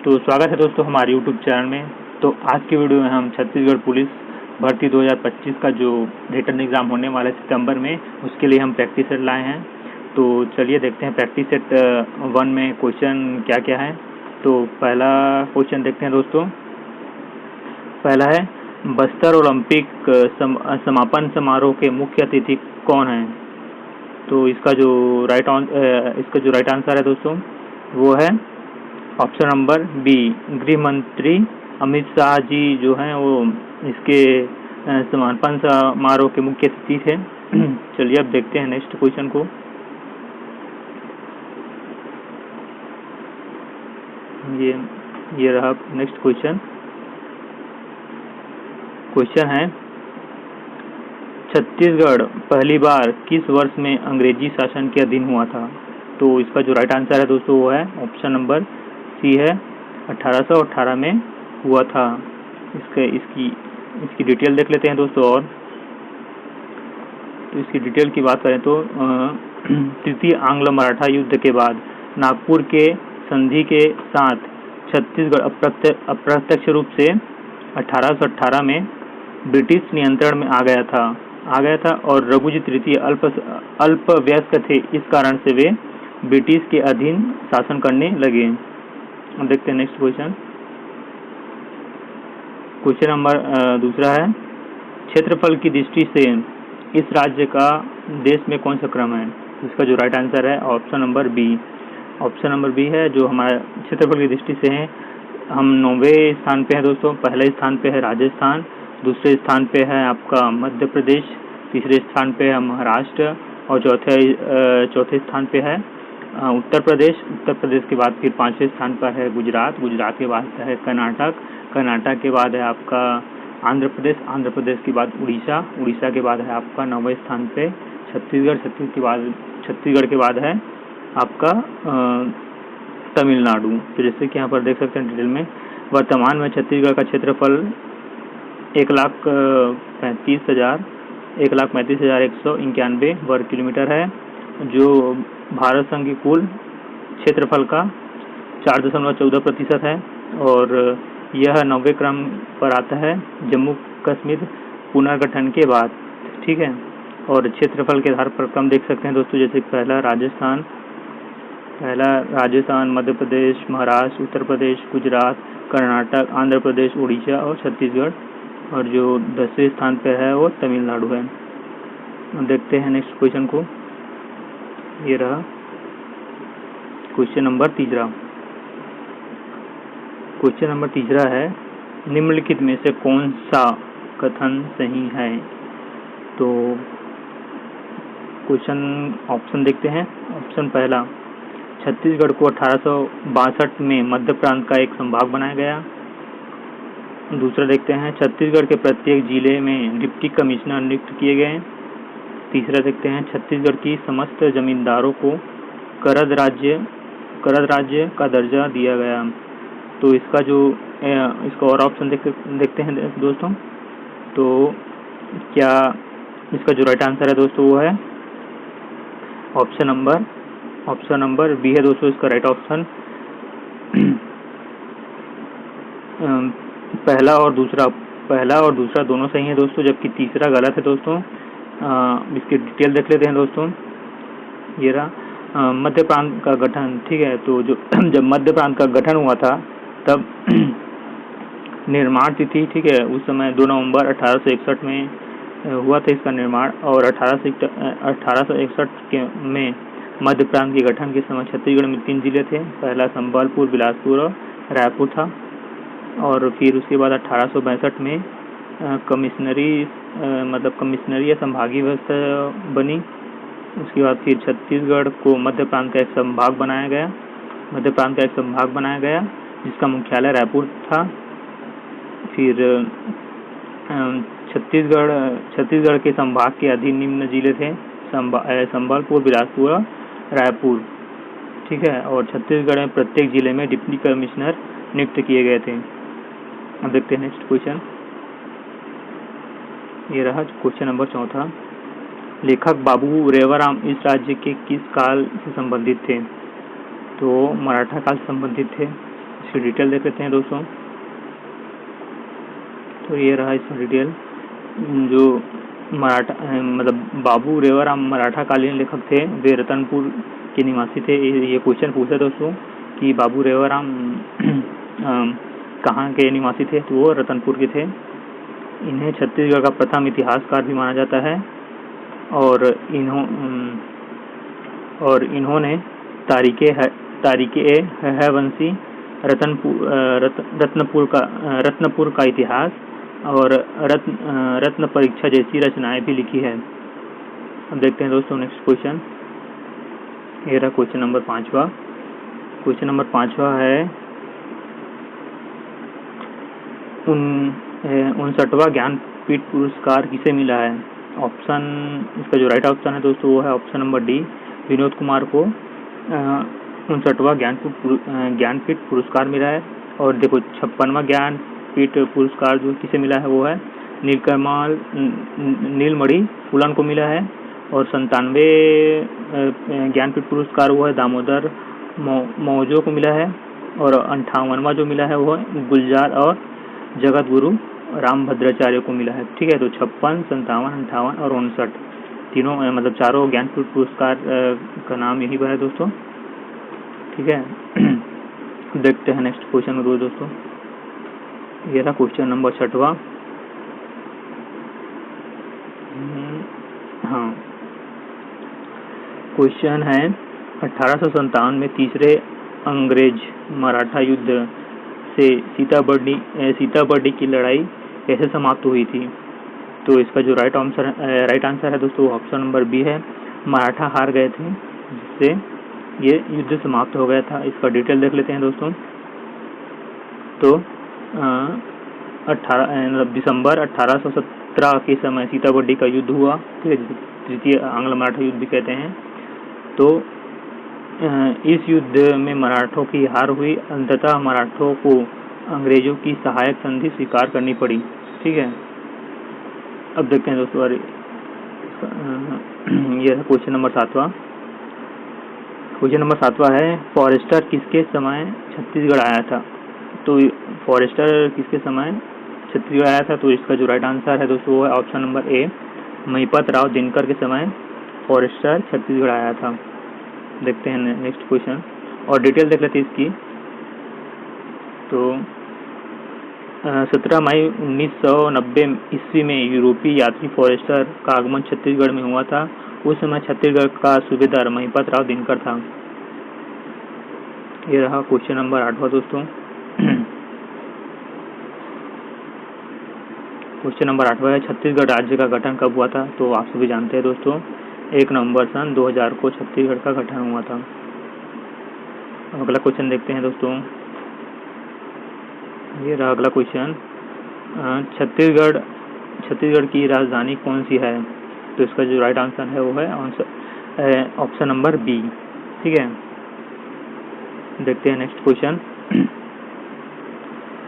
तो स्वागत है दोस्तों हमारे यूट्यूब चैनल में। तो आज की वीडियो में हम छत्तीसगढ़ पुलिस भर्ती 2025 का जो रिटर्न एग्ज़ाम होने वाला है सितंबर में, उसके लिए हम प्रैक्टिस सेट लाए हैं। तो चलिए देखते हैं प्रैक्टिस सेट 1 में क्वेश्चन क्या क्या है। तो पहला क्वेश्चन देखते हैं दोस्तों। पहला है, बस्तर ओलंपिक समापन समारोह के मुख्य अतिथि कौन हैं? तो इसका जो राइट आंसर है दोस्तों वो है ऑप्शन नंबर बी, गृह मंत्री अमित शाह जी जो हैं वो इसके समापन समारोह के मुख्य अतिथि थे। चलिए अब देखते हैं नेक्स्ट क्वेश्चन को। ये रहा नेक्स्ट क्वेश्चन। क्वेश्चन है, छत्तीसगढ़ पहली बार किस वर्ष में अंग्रेजी शासन के अधीन हुआ था? तो इसका जो राइट आंसर है दोस्तों वो है ऑप्शन नंबर सी है, 1818 में हुआ था। इसकी डिटेल देख लेते हैं दोस्तों। और तो इसकी डिटेल की बात करें तो तृतीय आंग्ल मराठा युद्ध के बाद नागपुर के संधि के साथ छत्तीसगढ़ अप्रत्यक्ष रूप से 1818 में ब्रिटिश नियंत्रण में आ गया था और रघुजी तृतीय अल्प वयस्क थे। इस कारण से वे ब्रिटिश के अधीन शासन करने लगे। अब देखते हैं नेक्स्ट क्वेश्चन। क्वेश्चन नंबर दूसरा है, क्षेत्रफल की दृष्टि से इस राज्य का देश में कौन सा क्रम है? इसका जो राइट आंसर है option number B. Option number B है जो हमारे क्षेत्रफल की दृष्टि से है। हम 9वें स्थान पे हैं दोस्तों। पहले स्थान पे है राजस्थान, दूसरे स्थान पे है आपका मध्य प्रदेश, तीसरे स्थान पे है महाराष्ट्र और चौथे स्थान पे है उत्तर प्रदेश के बाद फिर 5वें स्थान पर है गुजरात के बाद है कर्नाटक के बाद है आपका आंध्र प्रदेश के बाद उड़ीसा के बाद है आपका 9वें स्थान पे छत्तीसगढ़ के बाद है आपका तमिलनाडु। तो जैसे कि यहाँ पर देख सकते हैं डिटेल में, वर्तमान में छत्तीसगढ़ का क्षेत्रफल 1,35,191 वर्ग किलोमीटर है, जो भारत संघ की कुल क्षेत्रफल का 4.14% है। और यह 9वें क्रम पर आता है जम्मू कश्मीर पुनर्गठन के बाद। ठीक है, और क्षेत्रफल के आधार पर क्रम देख सकते हैं दोस्तों, जैसे पहला राजस्थान, मध्य प्रदेश, महाराष्ट्र, उत्तर प्रदेश, गुजरात, कर्नाटक, आंध्र प्रदेश, उड़ीसा और छत्तीसगढ़, और जो 10वें स्थान पर है वो तमिलनाडु है। देखते हैं नेक्स्ट क्वेश्चन को। ये रहा क्वेश्चन नंबर तीसरा। क्वेश्चन नंबर तीसरा है, निम्नलिखित में से कौन सा कथन सही है? तो क्वेश्चन ऑप्शन देखते हैं। ऑप्शन पहला, छत्तीसगढ़ को 1862 में मध्य प्रांत का एक संभाग बनाया गया। दूसरा देखते हैं, छत्तीसगढ़ के प्रत्येक जिले में डिप्टी कमिश्नर नियुक्त किए गए। तीसरा देखते हैं, छत्तीसगढ़ की समस्त जमींदारों को करद राज्य का दर्जा दिया गया। तो इसका और ऑप्शन देखते हैं दोस्तों। तो क्या इसका जो राइट आंसर है दोस्तों वो है ऑप्शन नंबर बी है दोस्तों, इसका राइट ऑप्शन। पहला और दूसरा दोनों सही है दोस्तों, जबकि तीसरा गलत है दोस्तों। इसकी डिटेल देख लेते हैं दोस्तों। ये रहा मध्य प्रांत का गठन। ठीक है, तो जब मध्य प्रांत का गठन हुआ था तब निर्माण तिथि, ठीक है, उस समय 2 नवंबर 1861 में हुआ था इसका निर्माण। और 1861 में मध्य प्रांत के गठन के समय छत्तीसगढ़ में 3 जिले थे। पहला संबलपुर, बिलासपुर और रायपुर था। और फिर उसके बाद 1862 में कमिश्नरी या संभागीय व्यवस्था बनी। उसके बाद फिर छत्तीसगढ़ को मध्य प्रांत का एक संभाग बनाया गया जिसका मुख्यालय रायपुर था। फिर छत्तीसगढ़ के संभाग के अधीन निम्न जिले थे संबलपुर, बिलासपुर और रायपुर। ठीक है, और छत्तीसगढ़ में प्रत्येक जिले में डिप्टी कमिश्नर नियुक्त किए गए थे। अब देखते हैं नेक्स्ट क्वेश्चन। ये रहा क्वेश्चन नंबर चौथा। लेखक बाबू रेवाराम इस राज्य के किस काल से संबंधित थे? तो मराठा काल से संबंधित थे। इसकी डिटेल देख लेते हैं दोस्तों। तो ये रहा इसका डिटेल। जो मराठा मतलब बाबू रेवाराम मराठा कालीन लेखक थे, वे रतनपुर के निवासी थे। ये क्वेश्चन पूछा दोस्तों कि बाबू रेवाराम कहाँ के निवासी थे, तो वो रतनपुर के थे। इन्हें छत्तीसगढ़ का प्रथम इतिहासकार भी माना जाता है और इन्होंने तारीखे हयवंशी, रत्नपुर का इतिहास और रत्न परीक्षा जैसी रचनाएं भी लिखी है। अब देखते हैं दोस्तों नेक्स्ट क्वेश्चन। ये रहा क्वेश्चन नंबर 5वां। क्वेश्चन नंबर 5वां है 59वां ज्ञानपीठ पुरस्कार किसे मिला है। ऑप्शन, इसका जो राइट ऑप्शन है दोस्तों वो है option number D, Vinod Kumar को 59वां ज्ञानपीठ पुरस्कार मिला है। और देखो 56वां ज्ञानपीठ पुरस्कार जो किसे मिला है वो है नीलमणि फूलन को मिला है। और 97 ज्ञानपीठ पुरस्कार वो है दामोदर मौजो को मिला है। और 58वां जो मिला है वो है गुलजार और जगत गुरु रामभद्राचार्य को मिला है। ठीक है, तो 56, 57, 58 और 59 तीनों मतलब चारों ज्ञानपीठ पुरस्कार का नाम यही है दोस्तों। ठीक है देखते हैं नेक्स्ट क्वेश्चन में दोस्तों। ये रहा क्वेश्चन नंबर 6वां। हाँ, क्वेश्चन है 1857 में तीसरे अंग्रेज मराठा युद्ध से सीताबर्डी की लड़ाई कैसे समाप्त हुई थी। तो इसका जो राइट आंसर है दोस्तों ऑप्शन नंबर बी है, मराठा हार गए थे जिससे ये युद्ध समाप्त हो गया था। इसका डिटेल देख लेते हैं दोस्तों। तो 18 दिसंबर 1817 के समय सीताबर्डी का युद्ध हुआ। ठीक है, तृतीय आंग्ल मराठा युद्ध भी कहते हैं। तो इस युद्ध में मराठों की हार हुई। अंततः मराठों को अंग्रेजों की सहायक संधि स्वीकार करनी पड़ी। ठीक है, अब देखते हैं दोस्तों यह क्वेश्चन नंबर 7वां। क्वेश्चन नंबर 7वां है फॉरेस्टर किसके समय छत्तीसगढ़ आया था। तो फॉरेस्टर किसके समय छत्तीसगढ़ आया था, तो इसका जो राइट आंसर है दोस्तों वो है option number A, Mahipat Rao Dinkar के समय फॉरेस्टर छत्तीसगढ़ आया था। देखते हैं नेक्स्ट क्वेश्चन और डिटेल देख लेते हैं इसकी। तो 17 मई 1990 ईस्वी में यूरोपीय यात्री फॉरेस्टर का आगमन छत्तीसगढ़ में हुआ था। उस समय छत्तीसगढ़ का सूबेदार महिपत राव दिनकर था। ये रहा क्वेश्चन नंबर 8वां दोस्तों। क्वेश्चन नंबर 8वां है छत्तीसगढ़ राज्य का गठन कब हुआ था। तो आप सभी जानते हैं दोस्तों 1 नवंबर सन 2000 को छत्तीसगढ़ का गठन हुआ था। अगला क्वेश्चन देखते हैं दोस्तों। ये रहा अगला क्वेश्चन, छत्तीसगढ़ की राजधानी कौन सी है। तो इसका जो राइट आंसर है वो है ऑप्शन नंबर बी। ठीक है, देखते हैं नेक्स्ट क्वेश्चन।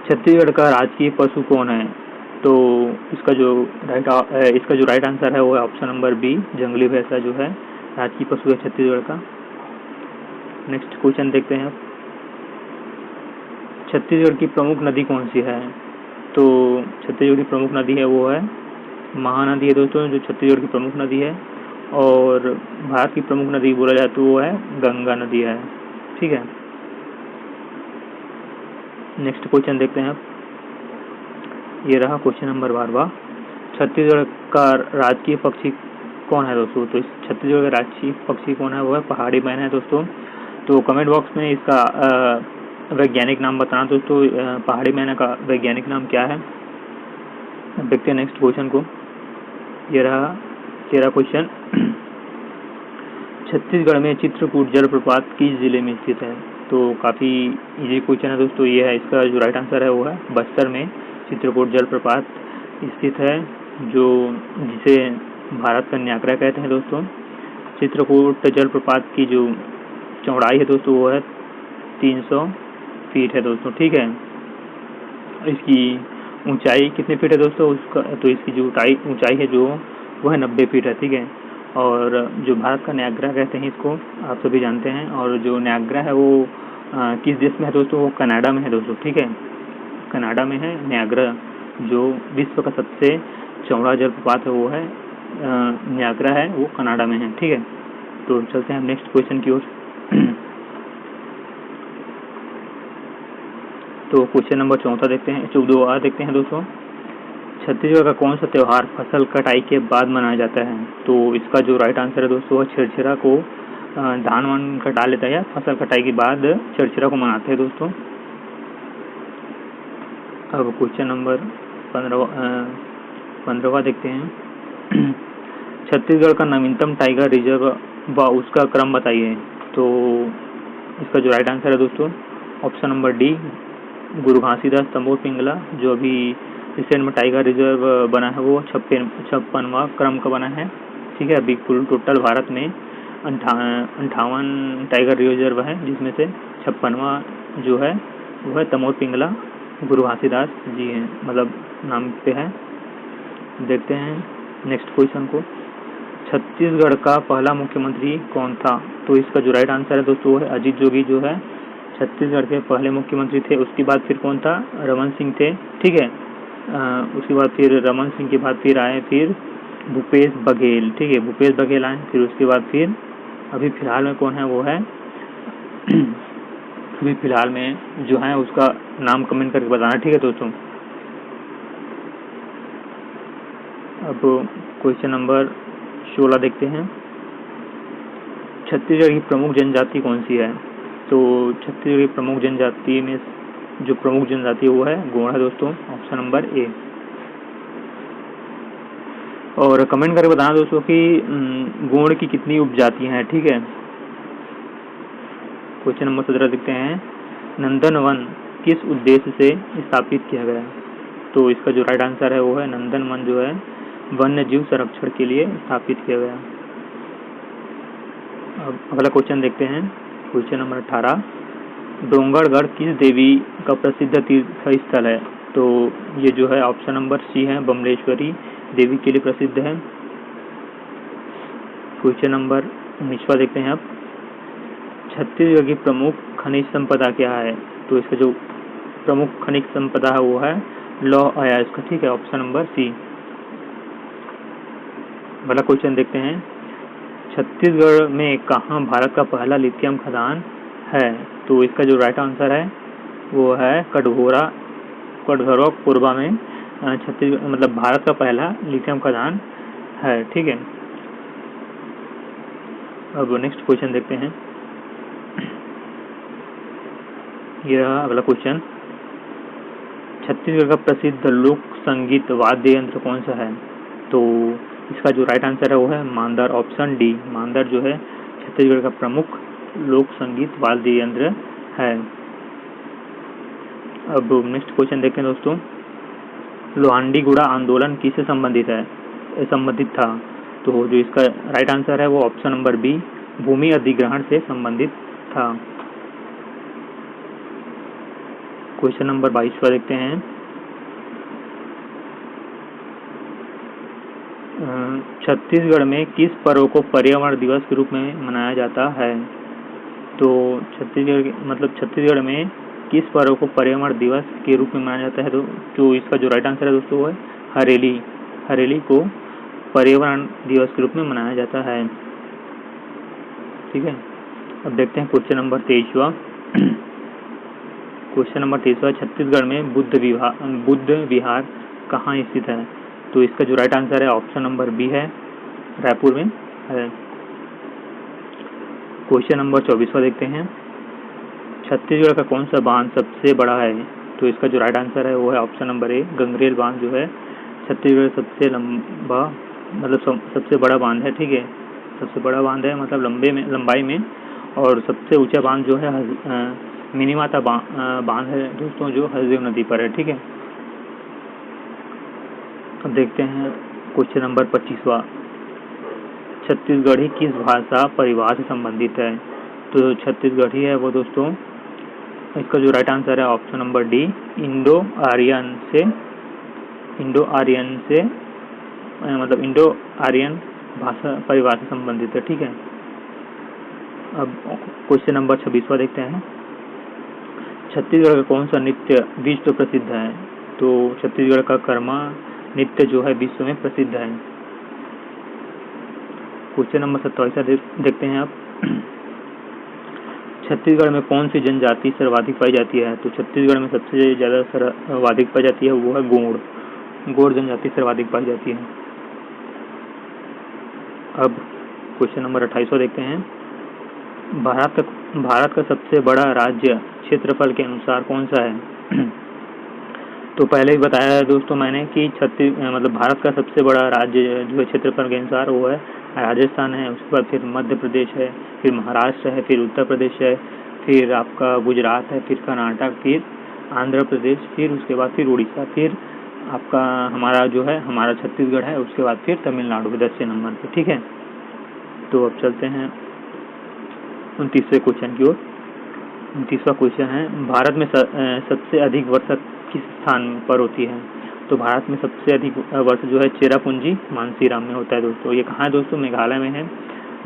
छत्तीसगढ़ का राजकीय पशु कौन है। तो इसका जो राइट आंसर है वो है ऑप्शन नंबर बी, जंगली भैंसा जो है राजकीय पशु है छत्तीसगढ़ का। नेक्स्ट क्वेश्चन देखते हैं। छत्तीसगढ़ की प्रमुख नदी कौन सी है। तो छत्तीसगढ़ की प्रमुख नदी है वो है महानदी है दोस्तों, जो छत्तीसगढ़ की प्रमुख नदी है। और भारत की प्रमुख नदी बोला जाए तो वो है गंगा नदी है। ठीक है, नेक्स्ट क्वेश्चन देखते हैं। ये रहा क्वेश्चन नंबर 12वां। छत्तीसगढ़ का राजकीय पक्षी कौन है दोस्तों। तो इस छत्तीसगढ़ का राजकीय पक्षी कौन है वो है पहाड़ी मैना है दोस्तों। तो कमेंट बॉक्स में इसका वैज्ञानिक नाम बताना दोस्तों, पहाड़ी मैना का वैज्ञानिक नाम क्या है। देखते हैं नेक्स्ट क्वेश्चन को। ये रहा 13वां क्वेश्चन। छत्तीसगढ़ में चित्रकूट जलप्रपात किस जिले में स्थित है। तो काफ़ी इजी क्वेश्चन है दोस्तों ये है। इसका जो राइट आंसर है वो है बस्तर में चित्रकूट जलप्रपात स्थित है, जो जिसे भारत का न्यागरा कहते हैं दोस्तों। चित्रकूट जलप्रपात की जो चौड़ाई है दोस्तों वो है 300 फीट है दोस्तों। ठीक है, इसकी ऊंचाई कितने फीट है दोस्तों उसका, तो इसकी जो ऊंचाई है जो वो है 90 फीट है। ठीक है, और जो भारत का न्यागरा कहते हैं इसको आप सभी जानते हैं। और जो न्यागरा है वो किस देश में है दोस्तों? वो कनाडा में है दोस्तों, ठीक है, कनाडा में है। नायग्रा जो विश्व का सबसे चौड़ा जलप्रपात है वो है नायग्रा है, वो कनाडा में है, ठीक है। तो चलते हैं नेक्स्ट क्वेश्चन की ओर। तो क्वेश्चन नंबर 14 देखते हैं, 14 देखते हैं दोस्तों। छत्तीसगढ़ का कौन सा त्यौहार फसल कटाई के बाद मनाया जाता है? तो इसका जो राइट आंसर है दोस्तों, छेरछेरा को धान वान कटा लेता है, फसल कटाई के बाद छेरछेरा को मनाते हैं दोस्तों। अब क्वेश्चन नंबर 15वां देखते हैं। छत्तीसगढ़ का नवीनतम टाइगर रिजर्व व उसका क्रम बताइए। तो इसका जो राइट आंसर है दोस्तों, ऑप्शन नंबर डी, गुरु घासीदास तंबोर पिंगला, जो अभी रिसेंट में टाइगर रिजर्व बना है वो 56वां क्रम का बना है, ठीक है। अभी कुल टोटल भारत में 58 टाइगर रिजर्व है, जिसमें से 56वां जो है वो है तंबोर पिंगला, गुरु घासीदास जी हैं, मतलब नाम पे है। देखते हैं नेक्स्ट क्वेश्चन को। छत्तीसगढ़ का पहला मुख्यमंत्री कौन था? तो इसका जो राइट आंसर है दोस्तों वो है अजीत जोगी, जो है छत्तीसगढ़ के पहले मुख्यमंत्री थे। उसके बाद फिर कौन था? रमन सिंह थे, ठीक है। उसके बाद फिर रमन सिंह के बाद फिर आए फिर भूपेश बघेल, ठीक है, भूपेश बघेल आए। फिर उसके बाद फिर अभी फिलहाल में कौन है? वो है अभी फिलहाल में जो है उसका नाम कमेंट करके बताना, ठीक है दोस्तों। अब क्वेश्चन नंबर 16 देखते हैं। छत्तीसगढ़ की प्रमुख जनजाति कौन सी है? तो छत्तीसगढ़ की प्रमुख जनजाति में जो प्रमुख जनजाति है वो है गोंड है दोस्तों, ऑप्शन नंबर ए। और कमेंट करके बताना दोस्तों कि गोंड की कितनी उपजातियां हैं, ठीक है। क्वेश्चन नंबर 17 देखते हैं। नंदन वन किस उद्देश्य से स्थापित किया गया? तो इसका जो राइट आंसर है वो है नंदन वन जो है वन्य जीव संरक्षण के लिए स्थापित किया गया। अब अगला क्वेश्चन देखते हैं, क्वेश्चन नंबर 18। डोंगरगढ़ किस देवी का प्रसिद्ध तीर्थ स्थल है? तो ये जो है ऑप्शन नंबर सी है, बमलेश्वरी देवी के लिए प्रसिद्ध है। क्वेश्चन नंबर 19वां देखते हैं। अब छत्तीसगढ़ की प्रमुख खनिज संपदा क्या है? तो इसका जो प्रमुख खनिज संपदा है वो है लौह अयस्क, ठीक है, ऑप्शन नंबर सी। अगला क्वेश्चन देखते हैं। छत्तीसगढ़ में कहाँ भारत का पहला लिथियम खदान है? तो इसका जो राइट आंसर है वो है कटघोरा कोरबा में छत्तीसगढ़ मतलब भारत का पहला लिथियम खदान है, ठीक है। अब नेक्स्ट क्वेश्चन देखते हैं। यह अगला क्वेश्चन। छत्तीसगढ़ का प्रसिद्ध लोक संगीत वाद्य यंत्र कौन सा है? तो इसका जो राइट आंसर है वो है मांदर, ऑप्शन डी। मांदर जो है छत्तीसगढ़ का प्रमुख लोक संगीत वाद्य यंत्र है। अब नेक्स्ट क्वेश्चन देखें दोस्तों। लोहांडीगुड़ा आंदोलन किससे संबंधित था? तो जो इसका राइट आंसर है वो ऑप्शन नंबर बी, भूमि अधिग्रहण से संबंधित था। क्वेश्चन नंबर 22 देखते हैं। छत्तीसगढ़ में किस पर्व को पर्यावरण दिवस के रूप में मनाया जाता है? तो छत्तीसगढ़ में किस पर्व को पर्यावरण दिवस के रूप में मनाया जाता है? तो इसका जो राइट आंसर है दोस्तों वो है हरेली को पर्यावरण दिवस के रूप में मनाया जाता है, ठीक है। अब देखते हैं क्वेश्चन नंबर 23वां। क्वेश्चन नंबर 23वां। छत्तीसगढ़ में बुद्ध विहार कहाँ स्थित है? तो इसका जो राइट आंसर है ऑप्शन नंबर बी है, रायपुर में है। क्वेश्चन नंबर 24वां देखते हैं। छत्तीसगढ़ का कौन सा बांध सबसे बड़ा है? तो इसका जो राइट आंसर है वो है ऑप्शन नंबर ए, गंगरेल बांध जो है छत्तीसगढ़ सबसे लंबा सबसे बड़ा बांध है, ठीक है। सबसे बड़ा बांध है मतलब लंबाई में, और सबसे ऊंचा बांध जो है मिनीमाता बांध है दोस्तों, जो हसदेव नदी पर है, ठीक है। अब देखते हैं क्वेश्चन नंबर 25वां। छत्तीसगढ़ी किस भाषा परिवार से संबंधित है? तो छत्तीसगढ़ी है वो दोस्तों, इसका जो राइट आंसर है option number D, Indo Aryan भाषा परिवार से संबंधित है, ठीक है। अब क्वेश्चन नंबर 26वां देखते हैं। छत्तीसगढ़ का कौन सा नृत्य विश्व प्रसिद्ध है? तो छत्तीसगढ़ का कर्मा नृत्य जो है विश्व में प्रसिद्ध है। क्वेश्चन नंबर 27 देखते हैं आप। छत्तीसगढ़ में कौन सी जनजाति सर्वाधिक पाई जाती है? तो छत्तीसगढ़ में सबसे ज़्यादा सर्वाधिक पाई जाती है वो है गोंड। गोंड जनजाति सर्वाधिक पाई जाती है। अब क्वेश्चन नंबर 28 देखते हैं। भारत का सबसे बड़ा राज्य क्षेत्रफल के अनुसार कौन सा है? तो पहले ही बताया है दोस्तों मैंने कि मतलब भारत का सबसे बड़ा राज्य जो है क्षेत्रफल के अनुसार वो है राजस्थान है, उसके बाद फिर मध्य प्रदेश है, फिर महाराष्ट्र है, फिर उत्तर प्रदेश है, फिर आपका गुजरात है, फिर कर्नाटक, फिर आंध्र प्रदेश, फिर उसके बाद फिर उड़ीसा, फिर आपका हमारा छत्तीसगढ़ है, उसके बाद फिर तमिलनाडु 10वें नंबर पे। ठीक है, तो अब चलते हैं 29वें क्वेश्चन की ओर। 29वां क्वेश्चन है, भारत में सबसे अधिक वर्षा किस स्थान पर होती है? तो भारत में सबसे अधिक वर्षा जो है चेरापूंजी मानसीराम में होता है दोस्तों। ये कहाँ है दोस्तों? मेघालय में है।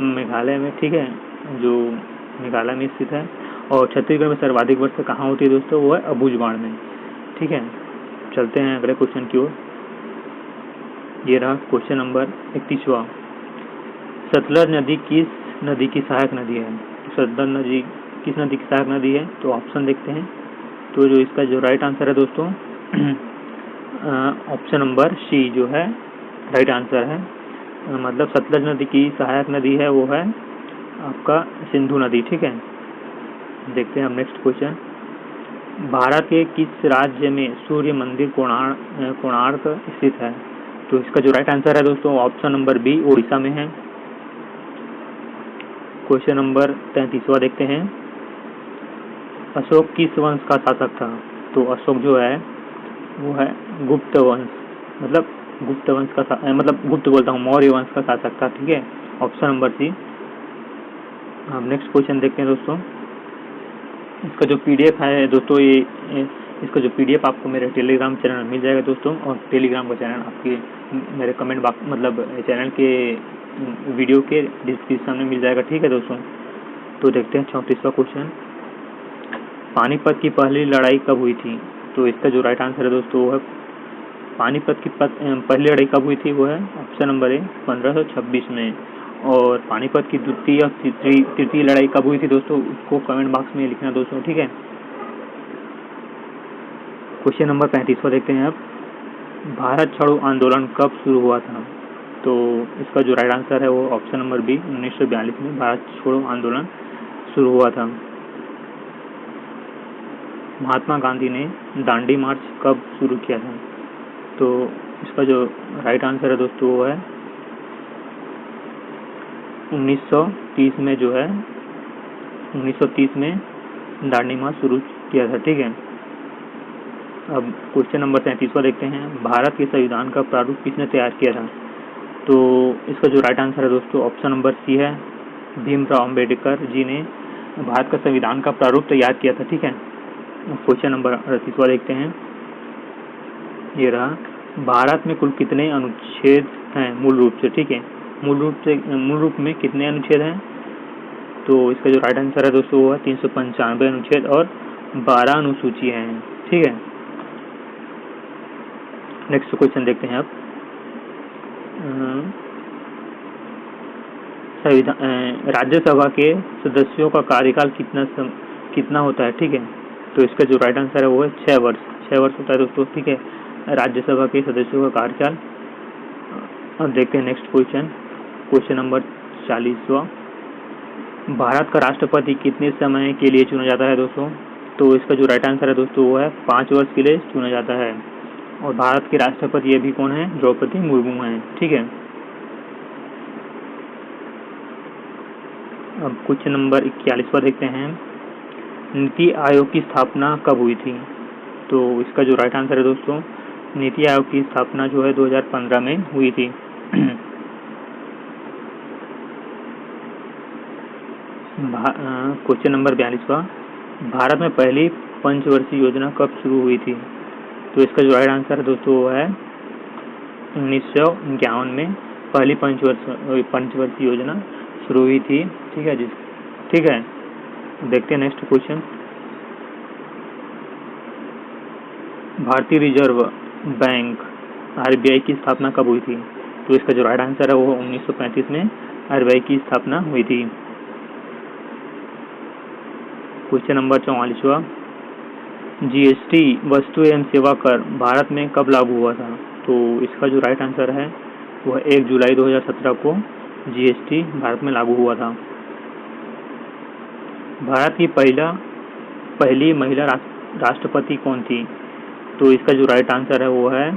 मेघालय में, ठीक है, जो मेघालय में स्थित है। और छत्तीसगढ़ में सर्वाधिक वर्षा कहाँ होती है दोस्तों? वो है अबूझमाड़ में। ठीक है, चलते हैं अगले क्वेश्चन की ओर। ये रहा क्वेश्चन नंबर 31वां। सतलज नदी किस नदी की सहायक नदी है? सतलज नदी किस नदी की सहायक नदी है? तो ऑप्शन देखते हैं। तो जो इसका जो राइट आंसर है दोस्तों ऑप्शन नंबर सी जो है राइट आंसर है। मतलब सतलज नदी की सहायक नदी है वो है आपका सिंधु नदी। ठीक है, देखते हैं हम नेक्स्ट क्वेश्चन। भारत के किस राज्य में सूर्य मंदिर कोणार्क स्थित है? तो इसका जो राइट आंसर है दोस्तों ऑप्शन नंबर बी उड़ीसा में है। क्वेश्चन नंबर 33वां देखते हैं। अशोक किस वंश का शासक था? तो अशोक जो है वो है गुप्त वंश, मतलब गुप्त वंश का मौर्य वंश का शासक था। ठीक है, ऑप्शन नंबर सी। अब नेक्स्ट क्वेश्चन देखते हैं दोस्तों। इसका जो पीडीएफ है दोस्तों, इसका जो पीडीएफ आपको मेरे टेलीग्राम चैनल में मिल जाएगा दोस्तों। और टेलीग्राम का चैनल आपके मेरे कमेंट बॉक्स मतलब चैनल के वीडियो के डिस्क्रिप्शन में मिल जाएगा। ठीक है दोस्तों, तो देखते हैं 34वां क्वेश्चन। पानीपत की पहली लड़ाई कब हुई थी? तो इसका जो राइट आंसर है दोस्तों वो है पानीपत की पहली लड़ाई कब हुई थी? वो है ऑप्शन नंबर ए 1526 में। और पानीपत की द्वितीय और तृतीय लड़ाई कब हुई थी दोस्तों? उसको कमेंट बॉक्स में लिखना दोस्तों। ठीक है, क्वेश्चन नंबर 35वां देखते हैं अब। भारत छोड़ो आंदोलन कब शुरू हुआ था? तो इसका जो राइट आंसर है वो ऑप्शन नंबर बी 1942 में भारत छोड़ो आंदोलन शुरू हुआ था। महात्मा गांधी ने दांडी मार्च कब शुरू किया था? तो इसका जो राइट आंसर है दोस्तों वो है 1930 में, जो है 1930 में दांडी मार्च शुरू किया था। ठीक है, अब क्वेश्चन नंबर 37वां देखते हैं। भारत के संविधान का प्रारूप किसने तैयार किया था? तो इसका जो राइट आंसर है दोस्तों ऑप्शन नंबर सी है भीमराव अंबेडकर जी ने भारत का संविधान का प्रारूप तैयार किया था। ठीक है, क्वेश्चन नंबर 38वां देखते हैं। ये रहा, भारत में कुल कितने अनुच्छेद हैं मूल रूप से? ठीक है, मूल रूप में कितने अनुच्छेद हैं? तो इसका जो राइट आंसर है दोस्तों वो है 395 अनुच्छेद और 12 अनुसूचियां हैं। ठीक है, नेक्स्ट क्वेश्चन देखते हैं अब। राज्यसभा के सदस्यों का कार्यकाल कितना होता है? ठीक है, तो इसका जो राइट आंसर है वो है 6 वर्ष। 6 वर्ष होता है दोस्तों। ठीक है, राज्यसभा के सदस्यों का कार्यकाल। अब देखते हैं नेक्स्ट क्वेश्चन। क्वेश्चन नंबर 40वां। भारत का राष्ट्रपति कितने समय के लिए चुना जाता है दोस्तों? तो इसका जो राइट आंसर है दोस्तों वो है 5 वर्ष के लिए चुना जाता है। और भारत के राष्ट्रपति अभी कौन है? द्रौपदी मुर्मू हैं। ठीक है, अब क्वेश्चन नंबर 41वां देखते हैं। नीति आयोग की स्थापना कब हुई थी? तो इसका जो राइट आंसर है दोस्तों नीति आयोग की स्थापना जो है 2015 में हुई थी। Question number 42वां। भारत में पहली पंचवर्षीय योजना कब शुरू हुई थी? तो इसका जो राइट आंसर है दोस्तों वो है 1951 में पहली पंचवर्षीय योजना शुरू हुई थी। ठीक है, देखते हैं नेक्स्ट क्वेश्चन। भारतीय रिजर्व बैंक आरबीआई की स्थापना कब हुई थी? तो इसका जो राइट आंसर है वो 1935 में आरबीआई की स्थापना हुई थी। क्वेश्चन नंबर 44वां, जीएसटी वस्तु एवं सेवा कर भारत में कब लागू हुआ था? तो इसका जो राइट आंसर है वह 1 जुलाई 2017 को जीएसटी भारत में लागू हुआ था। भारत की पहली महिला राष्ट्रपति कौन थी? तो इसका जो राइट आंसर है वो है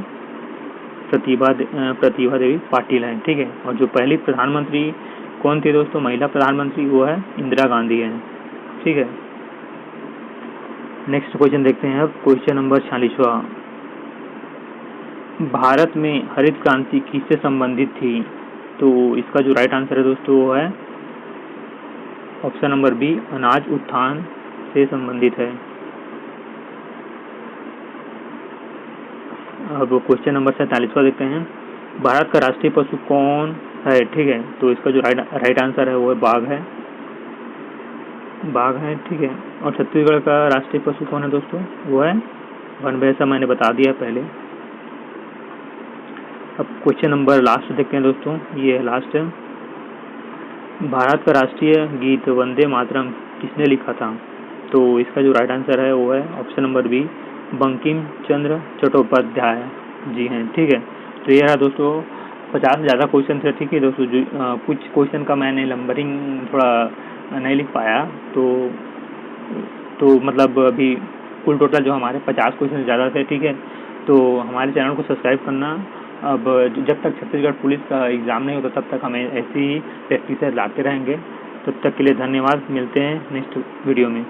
प्रतिभा देवी पाटिल है। ठीक है, और जो पहली प्रधानमंत्री कौन थी दोस्तों, महिला प्रधानमंत्री, वो है इंदिरा गांधी है। ठीक है, नेक्स्ट क्वेश्चन देखते हैं अब। क्वेश्चन नंबर 46वां, भारत में हरित क्रांति किससे संबंधित थी? तो इसका जो राइट आंसर है दोस्तों वो है ऑप्शन नंबर बी, अनाज उत्थान से संबंधित है। अब क्वेश्चन नंबर 47वां देखते हैं, भारत का राष्ट्रीय पशु कौन है? ठीक है, तो इसका जो राइट आंसर है वो है बाघ है। ठीक है, और छत्तीसगढ़ का राष्ट्रीय पशु कौन है दोस्तों? वो है वन भैंसा, मैंने बता दिया पहले। अब क्वेश्चन नंबर लास्ट देखते हैं दोस्तों, ये है लास्ट है, भारत का राष्ट्रीय गीत वंदे मातरम किसने लिखा था? तो इसका जो राइट आंसर है वो है option number B, Bankim Chandra Chattopadhyay जी हैं। ठीक है, तो ये रहा दोस्तों 50 से ज़्यादा क्वेश्चन थे। ठीक है दोस्तों, कुछ क्वेश्चन का मैंने नंबरिंग थोड़ा नहीं लिख पाया, तो मतलब अभी कुल टोटल जो हमारे 50 क्वेश्चन ज़्यादा थे। ठीक है, तो हमारे चैनल को सब्सक्राइब करना। अब जब तक छत्तीसगढ़ पुलिस का एग्ज़ाम नहीं होता तब तक हमें ऐसी ही प्रैक्टिस लाते रहेंगे। तब तक के लिए धन्यवाद, मिलते हैं नेक्स्ट वीडियो में।